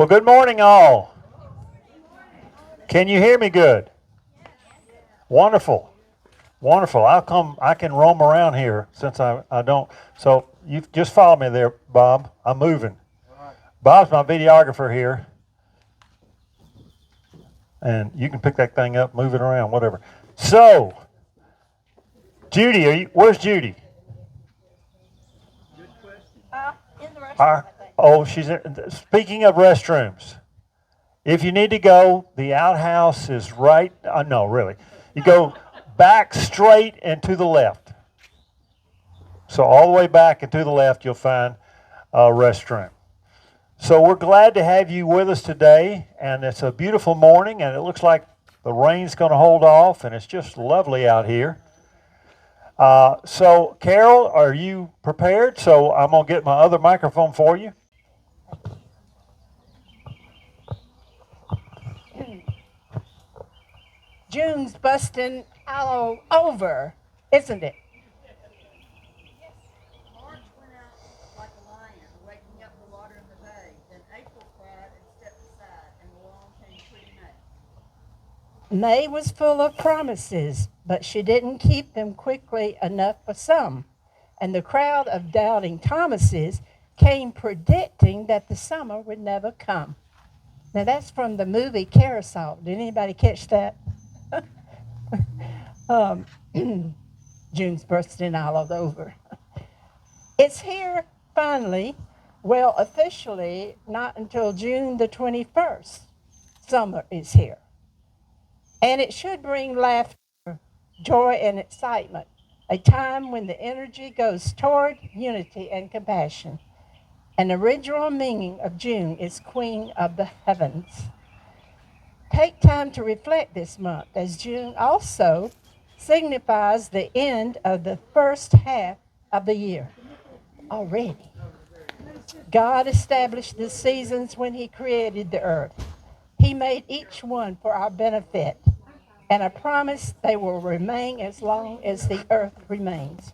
Well, good morning, all. Can you hear me good? Wonderful. Wonderful. I can roam around here since I don't. So you just follow me there, Bob. I'm moving. Bob's my videographer here. And you can pick that thing up, move it around, whatever. So, Judy, where's Judy? Good question. In the restroom, Oh, she's speaking of restrooms. If you need to go, the outhouse is right. No, really. You go back straight and to the left. So all the way back and to the left, you'll find a restroom. So we're glad to have you with us today, and it's a beautiful morning, and it looks like the rain's going to hold off, and it's just lovely out here. So Carol, are you prepared? So I'm going to get my other microphone for you. June's busting all over, isn't it? March went out like a lion, waking up the water in the bay. Then April cried and stepped aside, and along came pretty May. May was full of promises, but she didn't keep them quickly enough for some. And the crowd of doubting Thomases came predicting that the summer would never come. Now that's from the movie Carousel. Did anybody catch that? June's bursting all over. It's here finally. Well, officially, not until June the 21st. Summer is here. And it should bring laughter, joy, and excitement, a time when the energy goes toward unity and compassion. An original meaning of June is Queen of the Heavens. Take time to reflect this month, as June also signifies the end of the first half of the year. Already. God established the seasons when He created the earth. He made each one for our benefit, and I promise they will remain as long as the earth remains.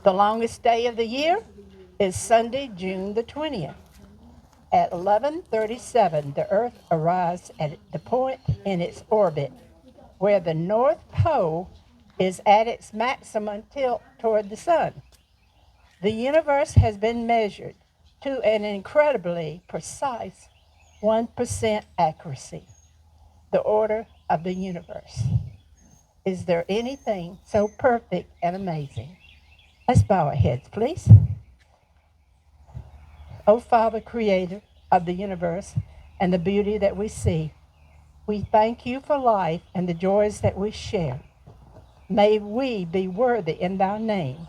The longest day of the year is Sunday, June the 20th. At 11:37, the Earth arrives at the point in its orbit where the North Pole is at its maximum tilt toward the Sun. The universe has been measured to an incredibly precise 1% accuracy, the order of the universe. Is there anything so perfect and amazing? Let's bow our heads, please. O Father, Creator of the universe and the beauty that we see, we thank you for life and the joys that we share. May we be worthy in thy name.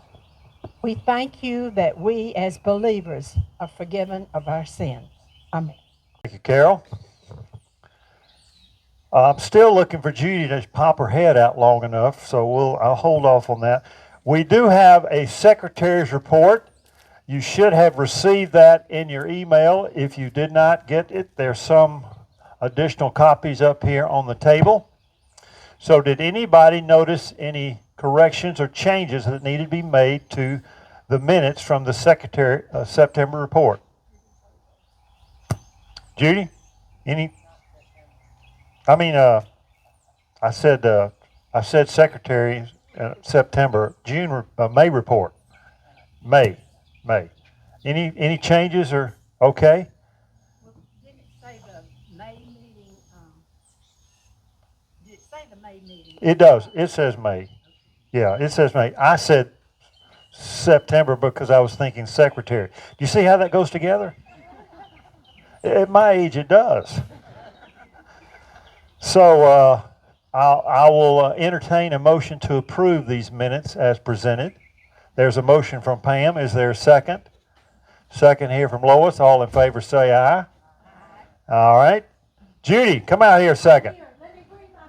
We thank you that we as believers are forgiven of our sins. Amen. Thank you, Carol. I'm still looking for Judy to pop her head out long enough, so I'll hold off on that. We do have a secretary's report. You should have received that in your email. If you did not get it, there's some additional copies up here on the table. So did anybody notice any corrections or changes that needed to be made to the minutes from the Secretary September report? Judy? Any? I said Secretary September, May report. May. Any changes or okay? Well, didn't it say the May meeting? Did it say the May meeting? It does. It says May. Yeah, it says May. I said September because I was thinking secretary. Do you see how that goes together? At my age, it does. So I will entertain a motion to approve these minutes as presented. There's a motion from Pam. Is there a second? Second here from Lois. All in favor say aye. Aye. All right. Judy, come out here a second. Here, let me bring my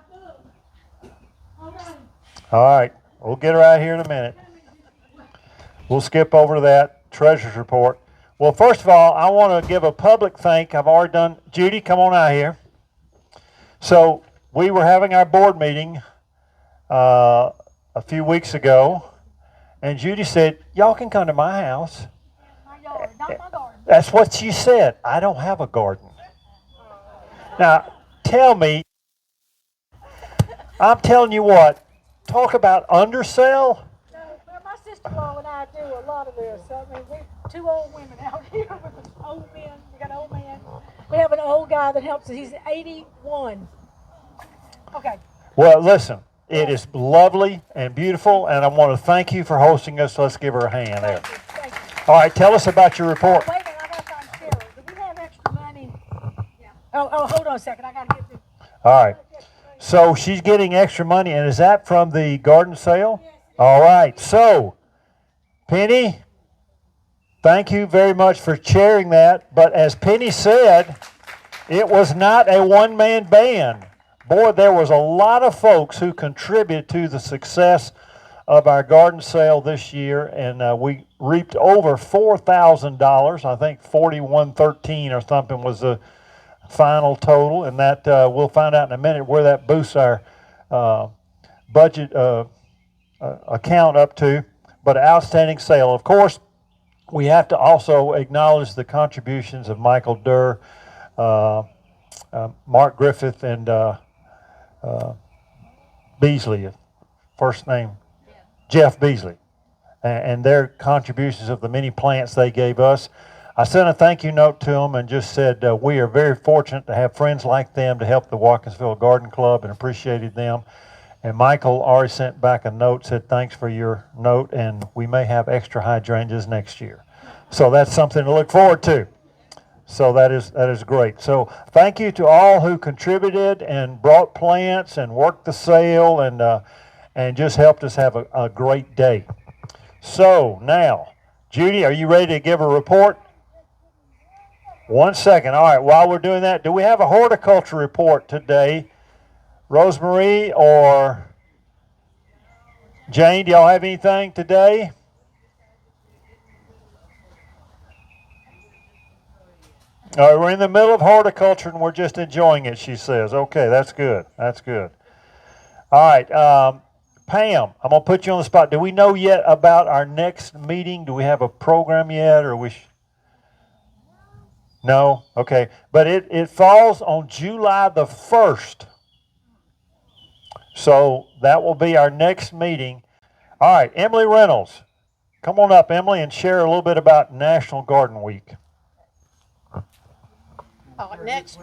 book. All right. We'll get her out here in a minute. We'll skip over to that treasurer's report. Well, first of all, I want to give a public thank. I've already done. Judy, come on out here. So we were having our board meeting a few weeks ago. And Judy said, y'all can come to my house. My yard, not my garden. That's what she said. I don't have a garden. Now, tell me, I'm telling you what, talk about undersell. No, well, my sister-in-law and I do a lot of this. I mean, we're two old women out here with old men. We got an old man. We have an old guy that helps us. He's 81. Okay. Well, listen, it is lovely and beautiful, and I want to thank you for hosting us. Let's give her a hand there. Thank you. All right, tell us about your report. Wait a minute, I got to find Sarah. Do we have extra money? Yeah. Oh, hold on a second. I got to get this. All right. So she's getting extra money, and is that from the garden sale? All right. So, Penny, thank you very much for sharing that. But as Penny said, it was not a one-man band. Boy, there was a lot of folks who contributed to the success of our garden sale this year, and we reaped over $4,000. I think 4113 or something was the final total, and that we'll find out in a minute where that boosts our budget account up to. But an outstanding sale. Of course, we have to also acknowledge the contributions of Michael Durr, Mark Griffith, and Beasley, first name, Jeff Beasley, and their contributions of the many plants they gave us. I sent a thank you note to them and just said we are very fortunate to have friends like them to help the Watkinsville Garden Club, and appreciated them. And Michael already sent back a note, said thanks for your note, and we may have extra hydrangeas next year. So that's something to look forward to. So that is great. So thank you to all who contributed and brought plants and worked the sale and just helped us have a great day. So now, Judy, are you ready to give a report? 1 second. All right, while we're doing that, do we have a horticulture report today? Rosemarie or Jane, do y'all have anything today? All right, we're in the middle of horticulture and we're just enjoying it, she says. Okay, that's good. That's good. All right, Pam, I'm going to put you on the spot. Do we know yet about our next meeting? Do we have a program yet, or No? Okay. But it falls on July the 1st. So that will be our next meeting. All right, Emily Reynolds. Come on up, Emily, and share a little bit about National Garden Week. Next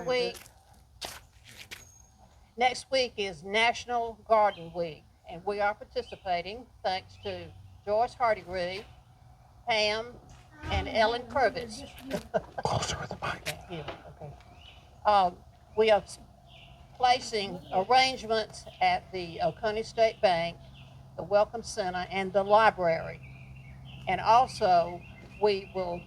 week is National Garden Week, and we are participating thanks to Joyce Hardy-Reed, Pam, and Ellen Purvis. Closer with the mic. Okay. We are placing arrangements at the Oconee State Bank, the Welcome Center, and the library. And also, we will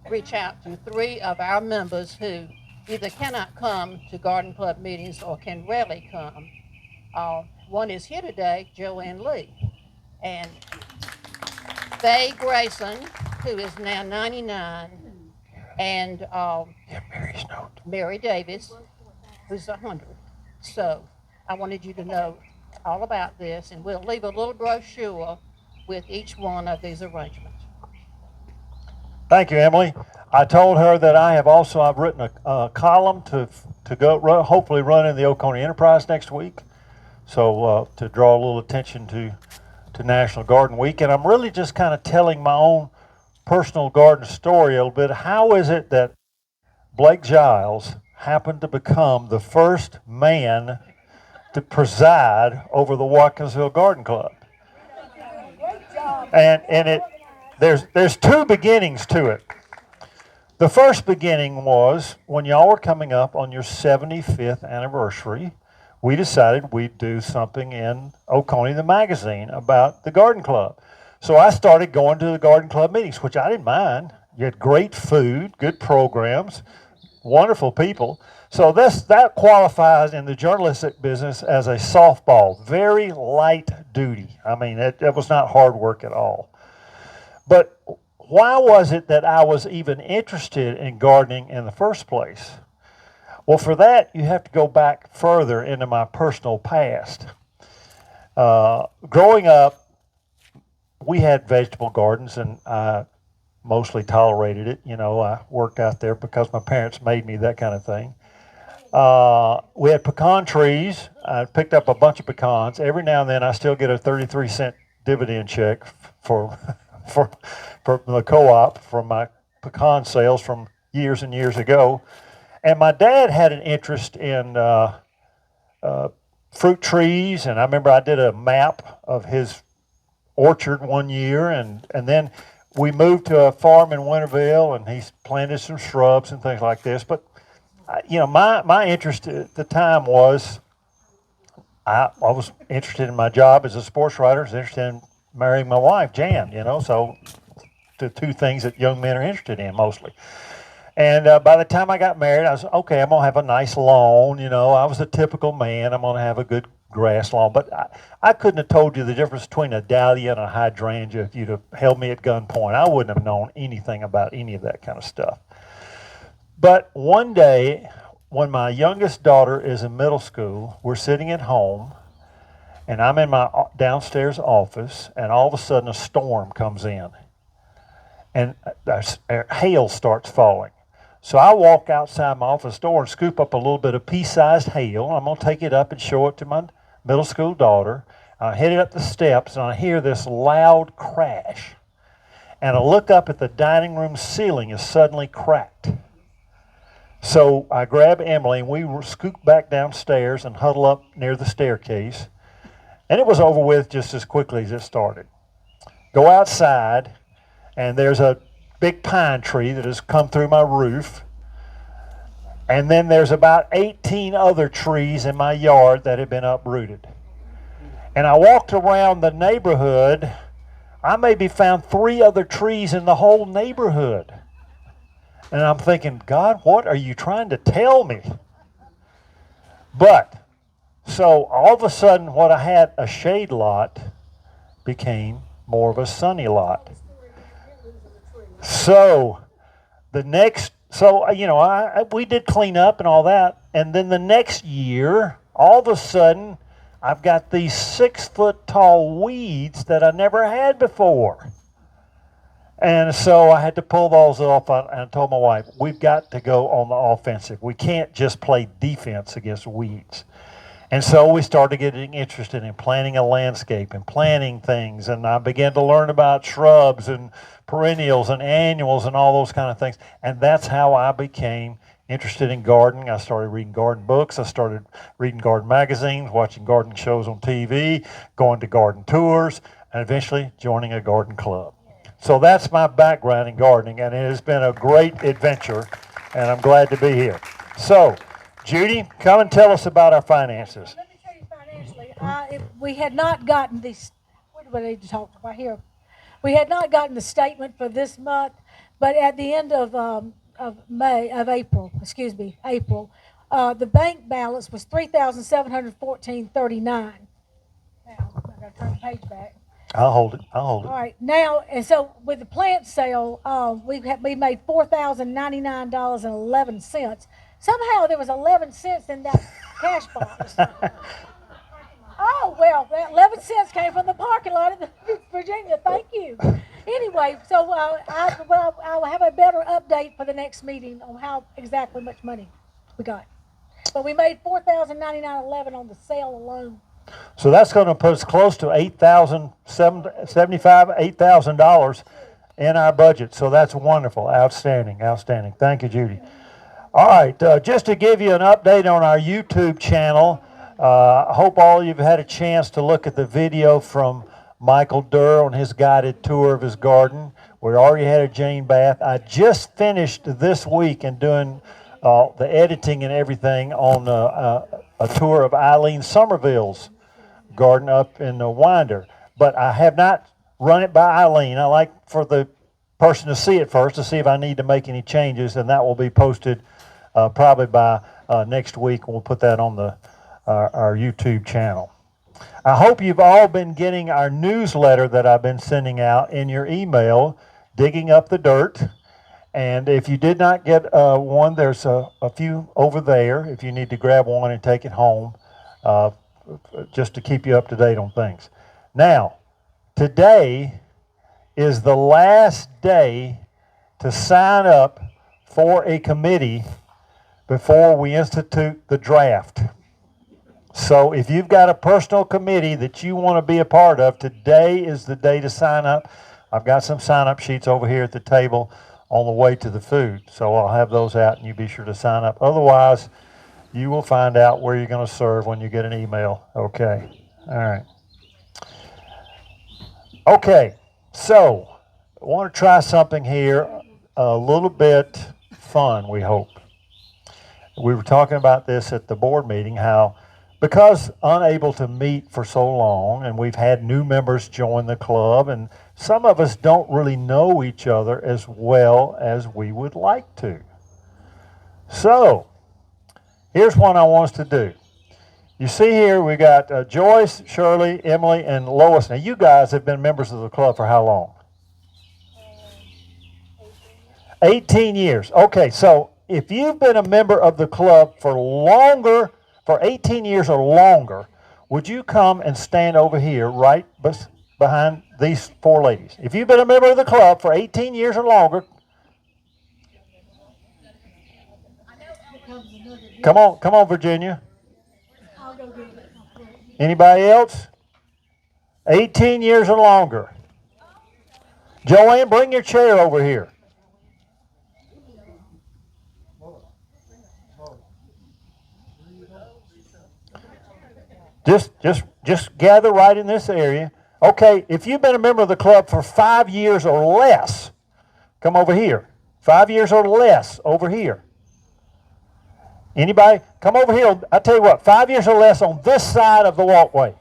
reach out to 3 of our members who either cannot come to Garden Club meetings or can rarely come. One is here today, Joanne Lee, and Faye Grayson, who is now 99, and Mary's note. Mary Davis, who's 100. So I wanted you to know all about this, and we'll leave a little brochure with each one of these arrangements. Thank you, Emily. I told her that I've written a column to go hopefully run in the Oconee Enterprise next week. So to draw a little attention to National Garden Week, and I'm really just kind of telling my own personal garden story a little bit. How is it that Blake Giles happened to become the first man to preside over the Watkinsville Garden Club? And there's 2 beginnings to it. The first beginning was when y'all were coming up on your 75th anniversary. We decided we'd do something in Oconee, the magazine, about the garden club. So I started going to the garden club meetings, which I didn't mind. You had great food, good programs, wonderful people. So that qualifies in the journalistic business as a softball, very light duty. I mean, it was not hard work at all. But why was it that I was even interested in gardening in the first place? Well, for that, you have to go back further into my personal past. Growing up, we had vegetable gardens, and mostly tolerated it. You know, I worked out there because my parents made me, that kind of thing. We had pecan trees. I picked up a bunch of pecans. Every now and then I still get a 33-cent dividend check for, for the co-op from my pecan sales from years and years ago. And my dad had an interest in fruit trees, and I remember I did a map of his orchard one year, and then we moved to a farm in Winterville, and he planted some shrubs and things like this. But you know, my interest at the time was I was interested in my job as a sports writer. I was interested in marrying my wife, Jan. You know, so the two things that young men are interested in mostly. And by the time I got married, I was, okay, I'm going to have a nice lawn. You know, I was a typical man. I'm going to have a good grass lawn. But I couldn't have told you the difference between a dahlia and a hydrangea if you'd have held me at gunpoint. I wouldn't have known anything about any of that kind of stuff. But one day, when my youngest daughter is in middle school, we're sitting at home, and I'm in my downstairs office, and all of a sudden a storm comes in, and hail starts falling. So I walk outside my office door and scoop up a little bit of pea-sized hail. I'm going to take it up and show it to my middle school daughter. I head it up the steps, and I hear this loud crash. And I look up at the dining room ceiling is suddenly cracked. So I grab Emily, and we scoop back downstairs and huddle up near the staircase. And it was over with just as quickly as it started. Go outside, and there's a big pine tree that has come through my roof. And then there's about 18 other trees in my yard that have been uprooted. And I walked around the neighborhood. I maybe found 3 other trees in the whole neighborhood. And I'm thinking, God, what are you trying to tell me? But, so all of a sudden, what I had a shade lot became more of a sunny lot. So, you know, we did clean up and all that. And then the next year, all of a sudden, I've got these 6-foot-tall weeds that I never had before. And so I had to pull those off, and I told my wife, we've got to go on the offensive. We can't just play defense against weeds. And so we started getting interested in planting a landscape and planting things, and I began to learn about shrubs and perennials and annuals and all those kind of things. And that's how I became interested in gardening. I started reading garden books. I started reading garden magazines, watching garden shows on TV, going to garden tours, and eventually joining a garden club. So that's my background in gardening, and it has been a great adventure, and I'm glad to be here. So, Judy, come and tell us about our finances. Let me tell you financially, if we had not gotten this, what do we need to talk about here? We had not gotten the statement for this month, but at the end of April, the bank balance was $3,714.39. Now, I got to turn the page back. I'll hold it. All right, now, and so with the plant sale, we made $4,099.11. Somehow there was 11 cents in that cash box. Oh, well, that 11 cents came from the parking lot of Virginia. Thank you. Anyway, so I'll have a better update for the next meeting on how exactly much money we got. But we made $4,099.11 on the sale alone. So that's going to put us close to $8,000 in our budget. So that's wonderful. Outstanding. Outstanding. Thank you, Judy. All right. Just to give you an update on our YouTube channel, I hope all of you have had a chance to look at the video from Michael Durr on his guided tour of his garden. We already had a Jane bath. I just finished this week and doing the editing and everything on a tour of Eileen Somerville's garden up in Winder. But I have not run it by Eileen. I like for the person to see it first to see if I need to make any changes, and that will be posted probably by next week. We'll put that on our YouTube channel. I hope you've all been getting our newsletter that I've been sending out in your email, Digging Up the Dirt. And if you did not get one, there's a few over there if you need to grab one and take it home, just to keep you up to date on things. Now, today is the last day to sign up for a committee before we institute the draft. So if you've got a personal committee that you want to be a part of, today is the day to sign up. I've got some sign-up sheets over here at the table on the way to the food. So I'll have those out, and you be sure to sign up. Otherwise, you will find out where you're going to serve when you get an email. Okay. All right. Okay. So I want to try something here a little bit fun, we hope. We were talking about this at the board meeting, how because unable to meet for so long, and we've had new members join the club, and some of us don't really know each other as well as we would like to. So, here's what I want us to do. You see here, we got Joyce, Shirley, Emily, and Lois. Now, you guys have been members of the club for how long? 18 years. Okay, so if you've been a member of the club for 18 years or longer, would you come and stand over here right behind these four ladies? If you've been a member of the club for 18 years or longer, come on, Virginia. Anybody else? 18 years or longer. Joanne, bring your chair over here. Just gather right in this area. Okay, if you've been a member of the club for 5 years or less, come over here. 5 years or less over here. Anybody? Come over here. I tell you what, 5 years or less on this side of the walkway.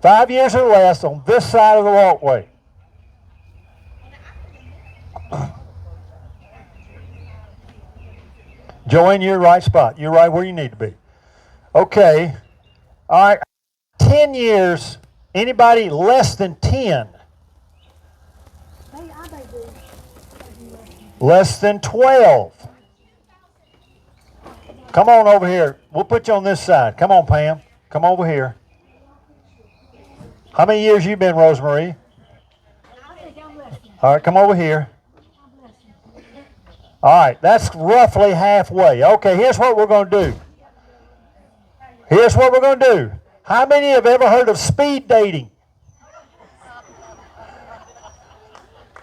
5 years or less on this side of the walkway. Joanne, you're in the right spot. You're right where you need to be. Okay. All right. 10 years. Anybody less than 10? Less than 12. Come on over here. We'll put you on this side. Come on, Pam. Come over here. How many years you been, Rosemary? All right, come over here. All right, that's roughly halfway. Okay, here's what we're going to do. Here's what we're going to do. How many have ever heard of speed dating?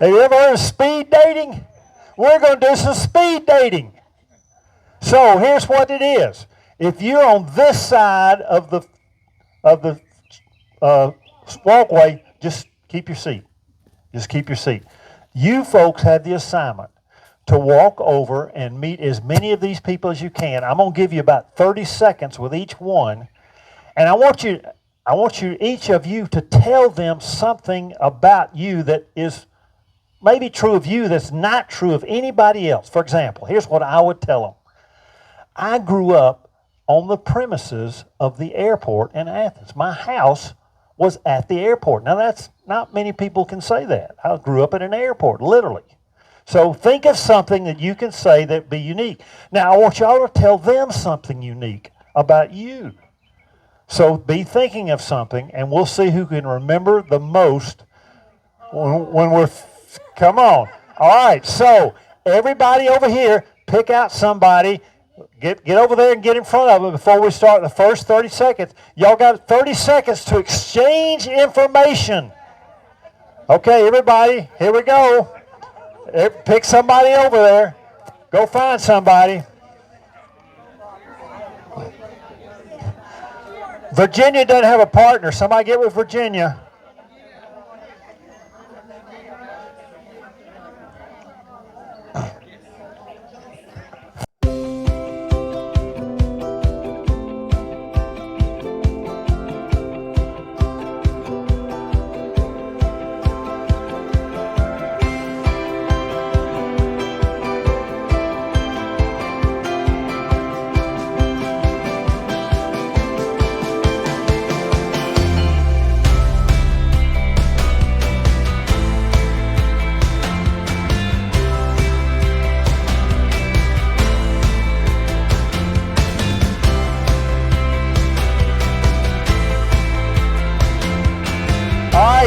Have you ever heard of speed dating? We're going to do some speed dating. So here's what it is. If you're on this side of the walkway, just keep your seat. Just keep your seat. You folks have the assignment to walk over and meet as many of these people as you can. I'm going to give you about 30 seconds with each one. And I want you, each of you, to tell them something about you that is maybe true of you that's not true of anybody else. For example, here's what I would tell them. I grew up on the premises of the airport in Athens. My house was at the airport. Now, that's not many people can say that. I grew up at an airport, literally. So think of something that you can say that be unique. Now, I want y'all to tell them something unique about you. So be thinking of something, and we'll see who can remember the most when we're... Come on. All right, so everybody over here, pick out somebody. Get over there and get in front of them before we start the first 30 seconds. Y'all got 30 seconds to exchange information. Okay, everybody, here we go. Pick somebody over there. Go find somebody. Virginia doesn't have a partner. Somebody get with Virginia.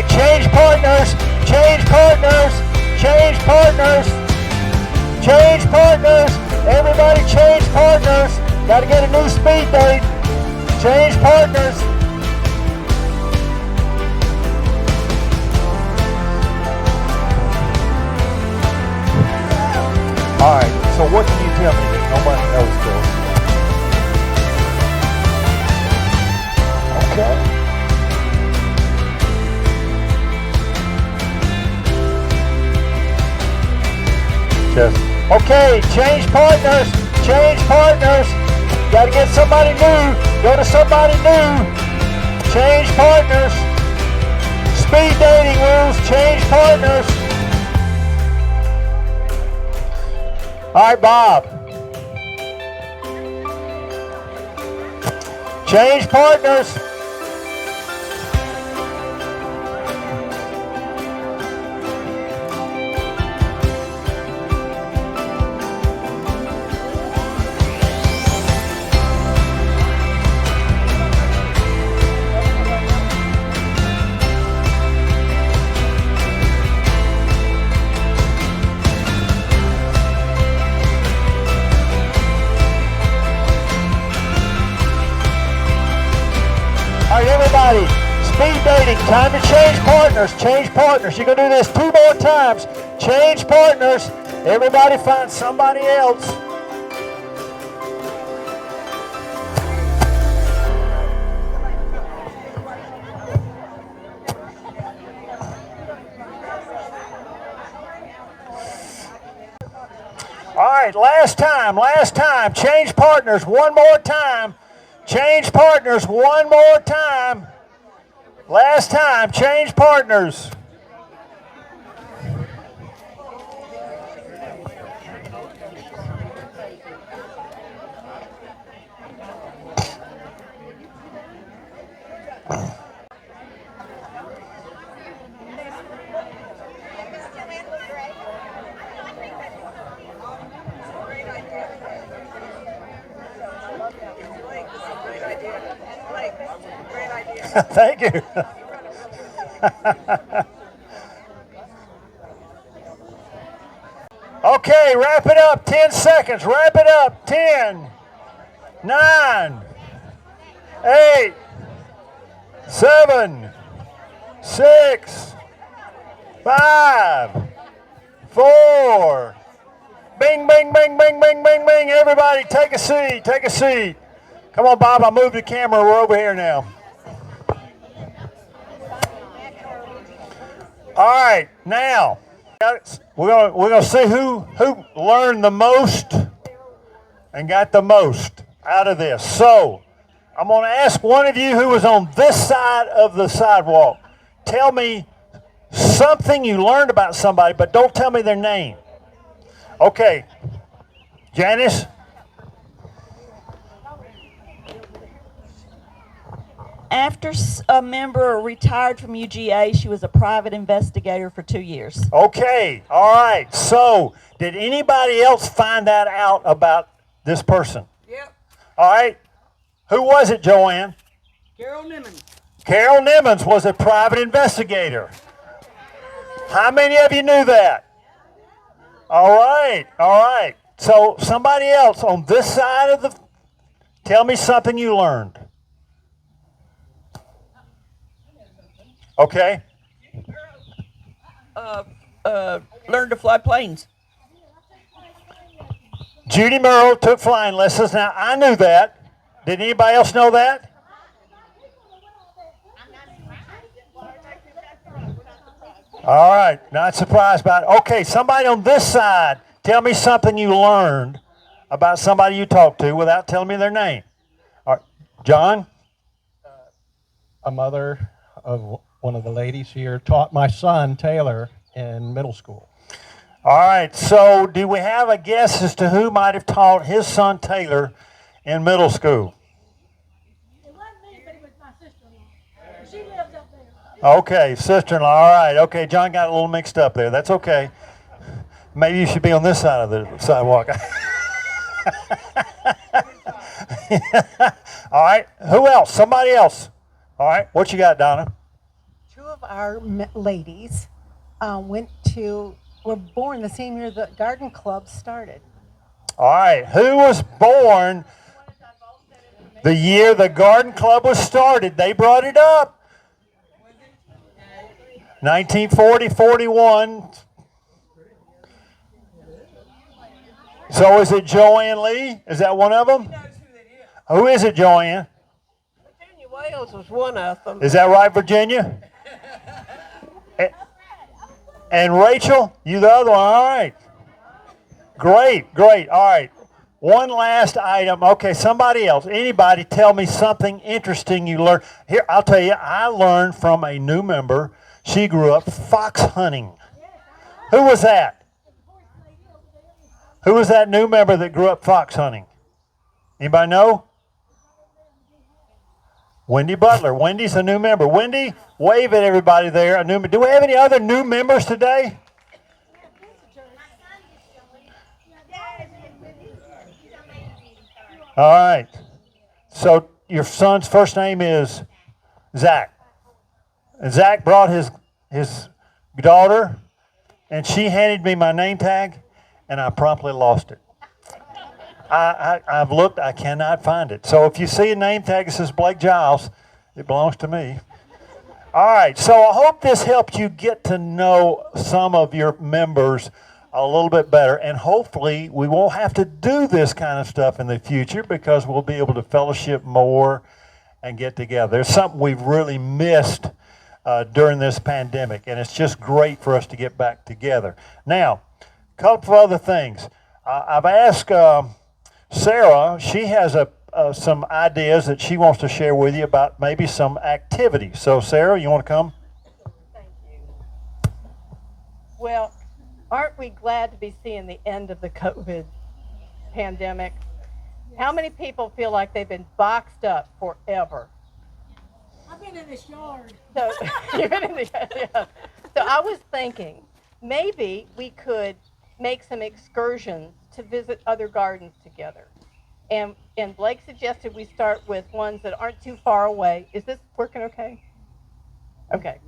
Change partners, change partners, change partners. Change partners. Everybody change partners. Got to get a new speed date. Change partners. All right, so what can you tell me that nobody knows, Phil? Okay. Just, okay, change partners, change partners. Got to get somebody new. Go to somebody new. Change partners. Speed dating rules, change partners. All right, Bob. Change partners. All right, everybody, speed dating, time to change partners, change partners. You're going to do this 2 more times. Change partners. Everybody find somebody else. All right, last time. Change partners 1 more time. Change partners 1 more time. Last time, change partners. Thank you. Okay, wrap it up. 10 seconds. Wrap it up. 10, 9, 8, 7, 6, 5, 4. Bing, bing, bing, bing, bing, bing, bing. Everybody, take a seat. Take a seat. Come on, Bob. I'll move the camera. We're over here now. All right, now we're gonna see who learned the most and got the most out of this. So I'm gonna ask one of you who was on this side of the sidewalk. Tell me something you learned about somebody, but don't tell me their name. Okay, Janice. After a member retired from UGA, she was a private investigator for 2 years. Okay, all right. So, did anybody else find that out about this person? Yep. All right. Who was it, Joanne? Carol Nimmons. Carol Nimmons was a private investigator. How many of you knew that? All right, all right. So, somebody else on this side of the... Tell me something you learned. Okay. Learned to fly planes. Judy Merle took flying lessons. Now, I knew that. Did anybody else know that? All right, not surprised about it. Okay, somebody on this side, tell me something you learned about somebody you talked to without telling me their name. All right, John? A mother of one of the ladies here taught my son, Taylor, in middle school. All right, so do we have a guess as to who might have taught his son, Taylor, in middle school? It wasn't me, but it was my sister-in-law. She lives up there. Okay, sister-in-law, all right. Okay, John got a little mixed up there. That's okay. Maybe you should be on this side of the sidewalk. All right, who else? Somebody else. All right, what you got, Donna? Two of our ladies went to were born the same year the garden club started. All right, who was born the year the garden club was started? They brought it up. 1940, 41. So is it Joanne Lee? Is that one of them? Who is it, Joanne? Virginia Wales was one of them. Is that right, Virginia? And Rachel, you the other one. All right. Great, great. All right. One last item. Okay, somebody else. Anybody tell me something interesting you learned. Here, I'll tell you, I learned from a new member. She grew up fox hunting. Who was that? Who was that new member that grew up fox hunting? Anybody know? Wendy Butler. Wendy's a new member. Wendy, wave at everybody there. Do we have any other new members today? All right. So your son's first name is Zach. And Zach brought his daughter, and she handed me my name tag, and I promptly lost it. I've looked, I cannot find it. So if you see a name tag that says Blake Giles, it belongs to me. All right, so I hope this helped you get to know some of your members a little bit better, and hopefully we won't have to do this kind of stuff in the future because we'll be able to fellowship more and get together. It's something we've really missed during this pandemic, and it's just great for us to get back together. Now, a couple of other things. I've asked Sarah, she has some ideas that she wants to share with you about maybe some activities. So, Sarah, you want to come? Thank you. Well, aren't we glad to be seeing the end of the COVID pandemic? How many people feel like they've been boxed up forever? I've been in this yard. So, you've been in yeah. So I was thinking maybe we could make some excursions to visit other gardens together. And Blake suggested we start with ones that aren't too far away. Is this working okay? Okay.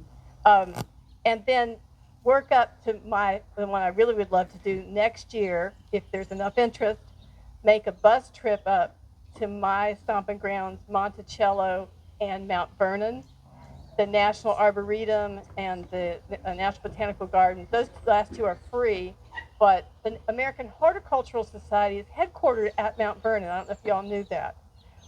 And then work up to the one I really would love to do next year, if there's enough interest, make a bus trip up to my stomping grounds, Monticello and Mount Vernon, the National Arboretum and the National Botanical Gardens. Those last two are free, but the American Horticultural Society is headquartered at Mount Vernon. I don't know if y'all knew that,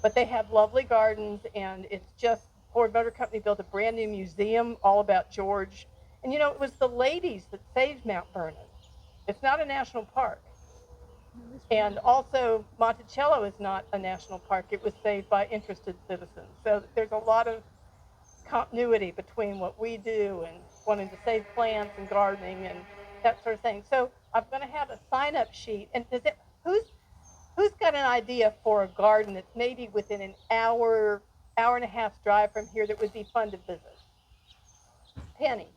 but they have lovely gardens, and it's just, Ford Motor Company built a brand new museum all about George. And you know, it was the ladies that saved Mount Vernon. It's not a national park. And also, Monticello is not a national park. It was saved by interested citizens. So there's a lot of continuity between what we do and wanting to save plants and gardening and that sort of thing. So I'm going to have a sign-up sheet. And who's got an idea for a garden that's maybe within an hour and a half drive from here that would be fun to visit? Penny.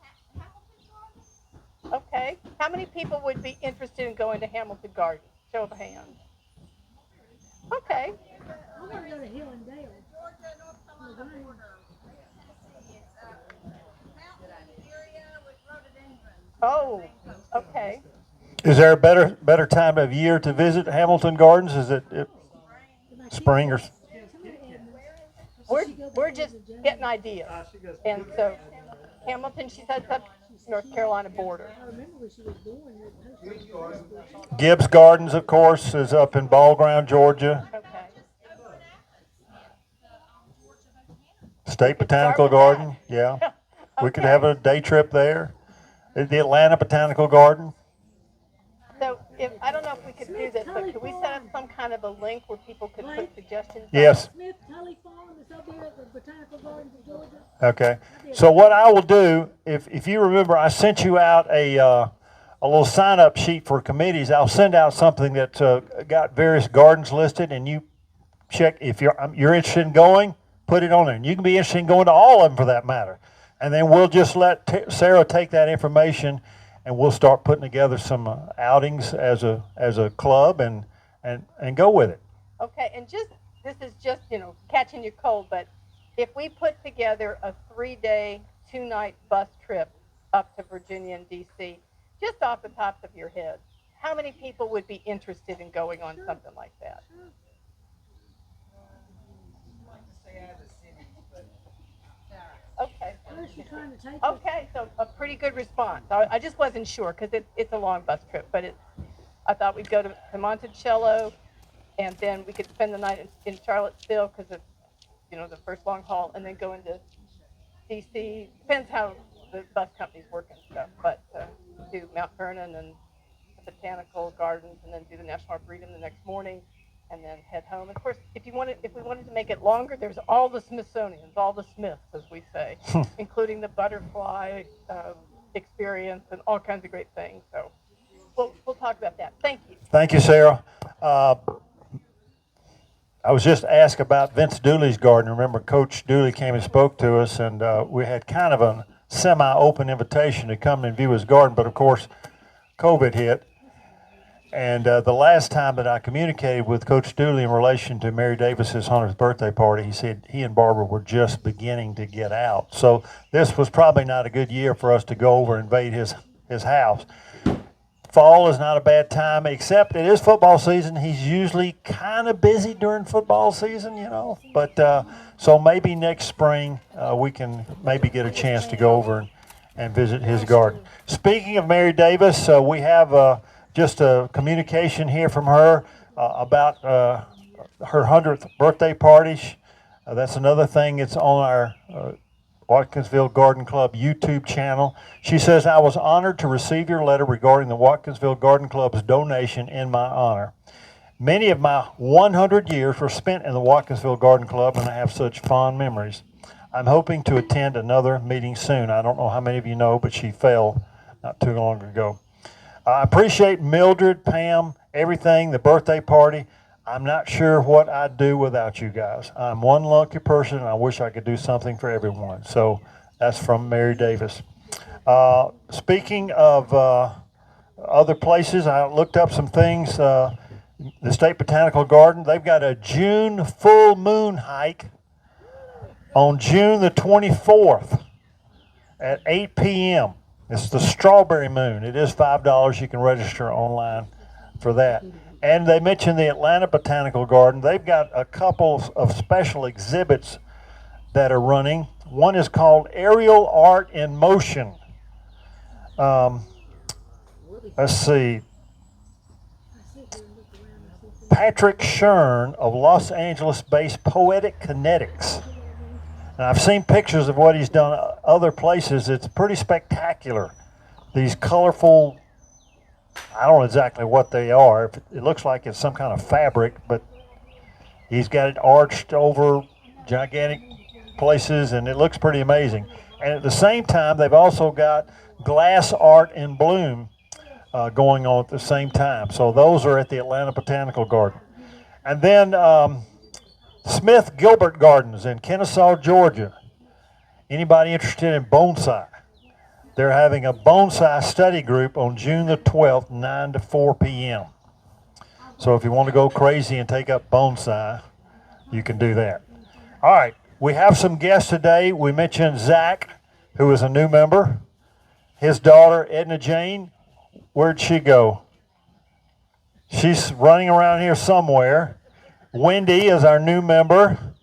Okay. How many people would be interested in going to Hamilton Gardens? Show of hands. Okay. I want to go to Hill and Dale. Oh, okay. Is there a better time of year to visit Hamilton Gardens? Is it spring or? We're just getting ideas. And so Hamilton, she said, up North Carolina border. I remember when she was born. Gibbs Gardens, of course, is up in Ball Ground, Georgia. Okay. State Botanical Garden, yeah. We could have a day trip there. The Atlanta Botanical Garden. So I don't know if we could do this, but could we set up some kind of a link where people could put suggestions? Yes. Smith Tully Farm is up there at the Botanical Gardens of Georgia. Okay. So what I will do, if you remember, I sent you out a little sign-up sheet for committees. I'll send out something that's got various gardens listed, and you check if you're interested in going. Put it on there, and you can be interested in going to all of them for that matter. And then we'll just let Sarah take that information, and we'll start putting together some outings as a club and go with it. Okay, and this is just, catching you cold, but if we put together a 3-day, 2-night bus trip up to Virginia and DC, just off the tops of your head, how many people would be interested in going on something like that? Okay. Okay, so a pretty good response. I just wasn't sure because it's a long bus trip, but I thought we'd go to Monticello, and then we could spend the night in Charlottesville because it's, the first long haul, and then go into DC. Depends how the bus companies work and stuff, but do Mount Vernon and the Botanical Gardens, and then do the National Arboretum the next morning, and then head home. Of course, if we wanted to make it longer, there's all the Smithsonians, all the Smiths, as we say, including the butterfly experience and all kinds of great things. So we'll talk about that. Thank you. Thank you, Sarah. I was just asked about Vince Dooley's garden. Remember, Coach Dooley came and spoke to us, and we had kind of a semi-open invitation to come and view his garden, but of course, COVID hit. And the last time that I communicated with Coach Dooley in relation to Mary Davis's 100th birthday party, he said he and Barbara were just beginning to get out. So this was probably not a good year for us to go over and invade his house. Fall is not a bad time, except it is football season. He's usually kind of busy during football season, But so maybe next spring we can maybe get a chance to go over and visit his garden. Speaking of Mary Davis, we have just a communication here from her about her 100th birthday party. That's another thing. It's on our Watkinsville Garden Club YouTube channel. She says, I was honored to receive your letter regarding the Watkinsville Garden Club's donation in my honor. Many of my 100 years were spent in the Watkinsville Garden Club, and I have such fond memories. I'm hoping to attend another meeting soon. I don't know how many of you know, but she fell not too long ago. I appreciate Mildred, Pam, everything, the birthday party. I'm not sure what I'd do without you guys. I'm one lucky person, and I wish I could do something for everyone. So that's from Mary Davis. Speaking of other places, I looked up some things. The State Botanical Garden, they've got a June full moon hike on June the 24th at 8 p.m. It's the strawberry moon. It is $5. You can register online for that. And they mentioned the Atlanta Botanical Garden. They've got a couple of special exhibits that are running. One is called Aerial Art in Motion. Let's see. Patrick Shern of Los Angeles-based Poetic Kinetics. And I've seen pictures of what he's done other places. It's pretty spectacular. These colorful, I don't know exactly what they are. It looks like it's some kind of fabric, but he's got it arched over gigantic places, and it looks pretty amazing. And at the same time, they've also got glass art in bloom going on at the same time. So those are at the Atlanta Botanical Garden. And then Smith Gilbert Gardens in Kennesaw, Georgia. Anybody interested in bonsai? They're having a bonsai study group on June the 12th, 9 to 4 p.m. So if you want to go crazy and take up bonsai, you can do that. All right, we have some guests today. We mentioned Zach, who is a new member. His daughter, Edna Jane, where'd she go? She's running around here somewhere. Wendy is our new member.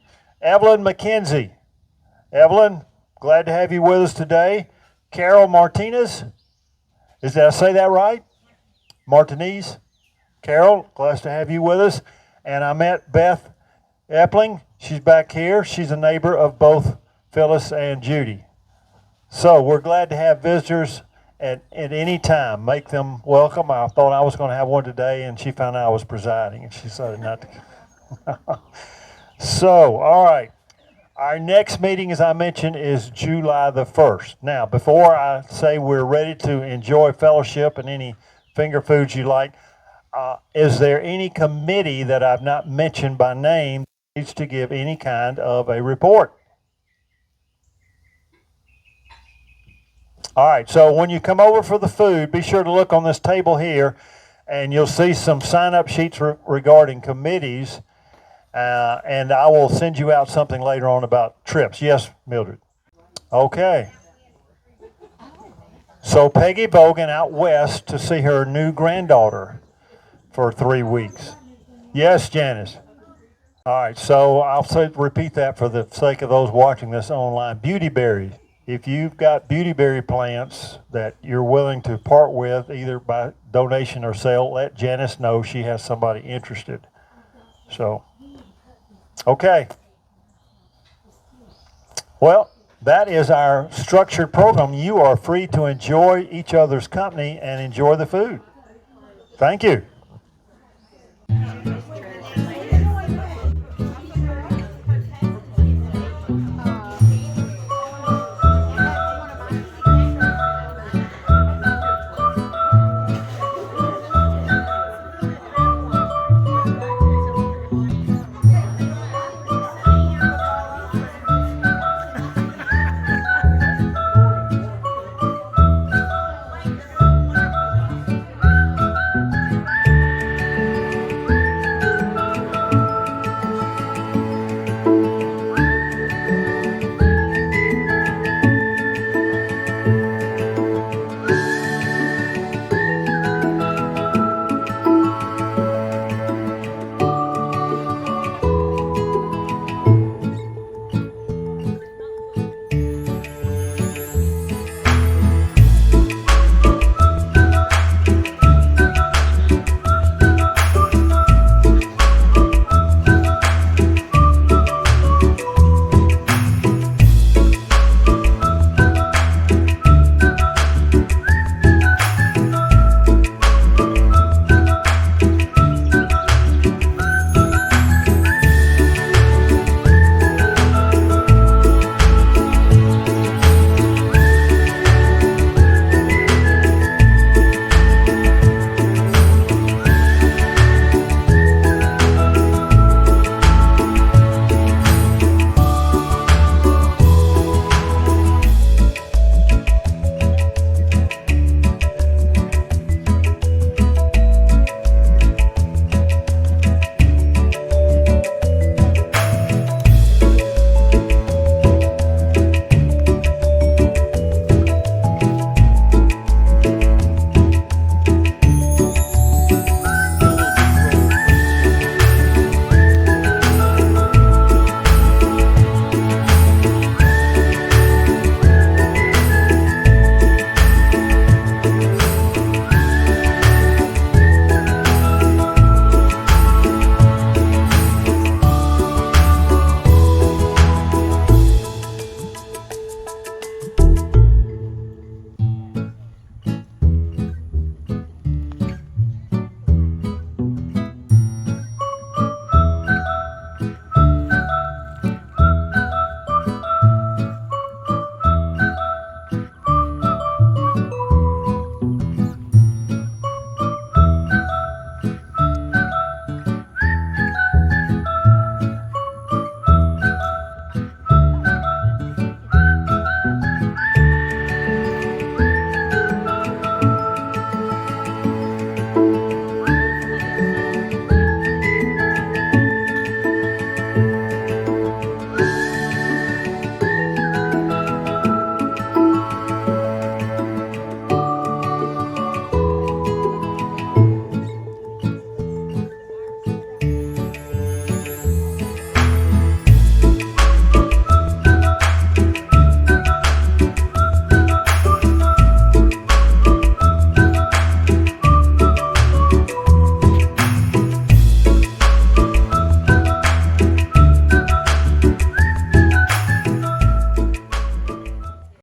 Evelyn McKenzie. Evelyn, glad to have you with us today. Carol Martinez. Did I say that right? Martinez. Carol, glad to have you with us. And I met Beth Epling. She's back here. She's a neighbor of both Phyllis and Judy. So we're glad to have visitors at any time. Make them welcome. I thought I was going to have one today, and she found out I was presiding, and she decided not to. So, all right. Our next meeting, as I mentioned, is July the 1st. Now, before I say we're ready to enjoy fellowship and any finger foods you like, is there any committee that I've not mentioned by name that needs to give any kind of a report? All right, so when you come over for the food, be sure to look on this table here, and you'll see some sign-up sheets regarding committees. And I will send you out something later on about trips. Yes, Mildred? Okay. So Peggy Bogan out west to see her new granddaughter for 3 weeks. Yes, Janice. All right, so I'll repeat that for the sake of those watching this online. Beauty berries. If you've got beauty berry plants that you're willing to part with, either by donation or sale, let Janice know. She has somebody interested. So, okay. Well, that is our structured program. You are free to enjoy each other's company and enjoy the food. Thank you.